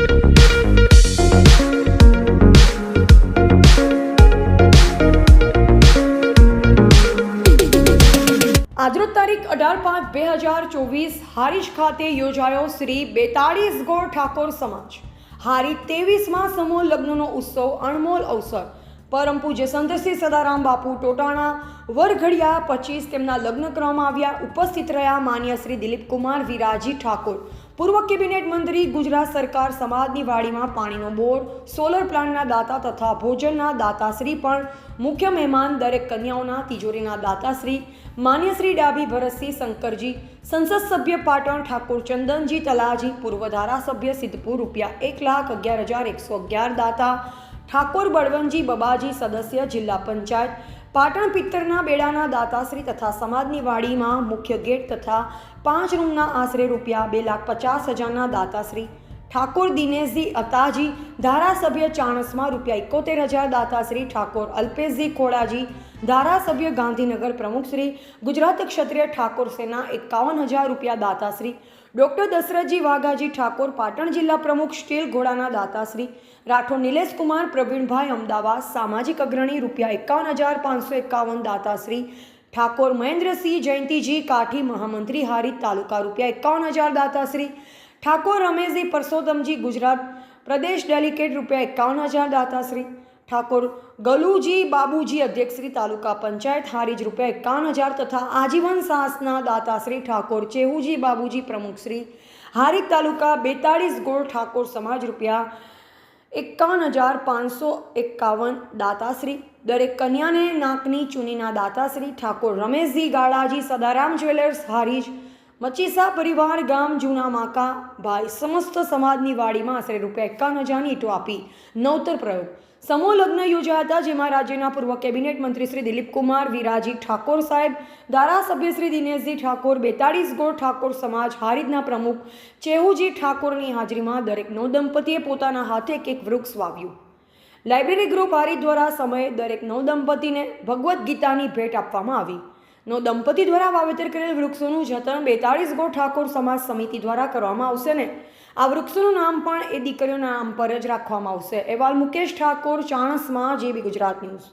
આજરોજ તારીખ 18/5/2024 હારીજ ખાતે યોજાયો શ્રી બેતાળીસ ગોળ ઠાકોર સમાજ હારીજ 23માં સમૂહ લગ્નનો ઉત્સવ અણમોલ અવસર પરમ પૂજ્ય સંત શ્રી સદારામ બાપુ ટોટાણા વરઘડિયા 25 તેમના લગ્ન કરવામાં આવ્યા। ઉપસ્થિત રહ્યા માન્ય શ્રી દિલીપકુમાર વિરાજી ઠાકોર, પૂર્વ કેબિનેટ મંત્રી, ગુજરાત સરકાર, સમાજની વાડીમાં પાણીનો બોર, સોલર પ્લાન્ટના દાતા તથા ભોજનના દાતાશ્રી પણ મુખ્ય મહેમાન। દરેક કન્યાઓના તિજોરીના દાતાશ્રી માન્ય શ્રી ડાભી ભરતસિંહ શંકરજી, સંસદ સભ્ય પાટણ ઠાકોર ચંદનજી તલાજી, પૂર્વ ધારાસભ્ય સિદ્ધપુર ₹1,11,111 દાતા ઠાકોર બળવંતજી બબાજી, સદસ્ય જિલ્લા પંચાયત પાટણ પિત્તરના બેડાના દાતાશ્રી તથા સમાજની વાડીમાં મુખ્ય ગેટ તથા 5 રૂમના આશરે ₹2,50,000ના દાતાશ્રી ઠાકોર દિનેશજી અતાજી, ધારાસભ્ય ચાણસ્મા ₹71,000 દાતાશ્રી ઠાકોર અલ્પેશજી ખોડાજી, ધારાસભ્ય ગાંધીનગર પ્રમુખશ્રી ગુજરાત ક્ષત્રિય ઠાકોર સેના ₹51,000 દાતાશ્રી ડૉક્ટર દશરથજી વાઘાજી ઠાકોર, પાટણ જિલ્લા પ્રમુખ સ્ટીલ ઘોડાના દાતાશ્રી રાઠોડ નિલેશકુમાર પ્રવીણભાઈ અમદાવાદ, સામાજિક અગ્રણી ₹51,551 દાતાશ્રી ઠાકોર મહેન્દ્રસિંહ જયંતિજી કાઠી, મહામંત્રી હારીજ તાલુકા ₹51,000 દાતાશ્રી ઠાકોર રમેશજી પરસોત્તમજી, ગુજરાત પ્રદેશ ડેલિગેટ ₹51,000 દાતાશ્રી ઠાકોર ગલુજી બાબુજી, અધ્યક્ષશ્રી તાલુકા પંચાયત હારીજ ₹51,000 તથા આજીવન સાહસના દાતાશ્રી ઠાકોર ચેહુજી બાબુજી, પ્રમુખશ્રી હારીજ તાલુકા 42 ગોળ ઠાકોર સમાજ ₹51,551 દાતાશ્રી દરેક કન્યાને નાકની ચૂનીના દાતાશ્રી ઠાકોર રમેશજી ગાળાજી, સદારામ જ્વેલર્સ હારીજ, મચીસા પરિવાર ગામ જૂના માકા ભાઈ, સમસ્ત સમાજની વાડીમાં આશરે ₹51,000ની ઈંટો આપી નવતર પ્રયોગ સમૂહ લગ્ન યોજાયા હતા, જેમાં રાજ્યના પૂર્વ કેબિનેટ મંત્રી શ્રી દિલીપકુમાર વિરાજી ઠાકોર સાહેબ, ધારાસભ્ય શ્રી દિનેશજી ઠાકોર, 42 ગોળ ઠાકોર સમાજ હારીજના પ્રમુખ ચેહુજી ઠાકોરની હાજરીમાં દરેક નવદંપતીએ પોતાના હાથે એક વૃક્ષ વાવ્યું। લાઇબ્રેરી ગ્રુપ હારીજ દ્વારા સમયે દરેક નવદંપતીને ભગવદ્ ગીતાની ભેટ આપવામાં આવી। નવદંપતી દ્વારા વાવેતર કરેલ વૃક્ષોનું જતન 42 ગોળ ઠાકોર સમાજ સમિતિ દ્વારા કરવામાં આવશે ને આ વૃક્ષોનું નામ પણ એ દીકરીઓના નામ પર જ રાખવામાં આવશે। અહેવાલ મુકેશ ઠાકોર, ચાણસ્મા, JB ગુજરાત ન્યૂઝ।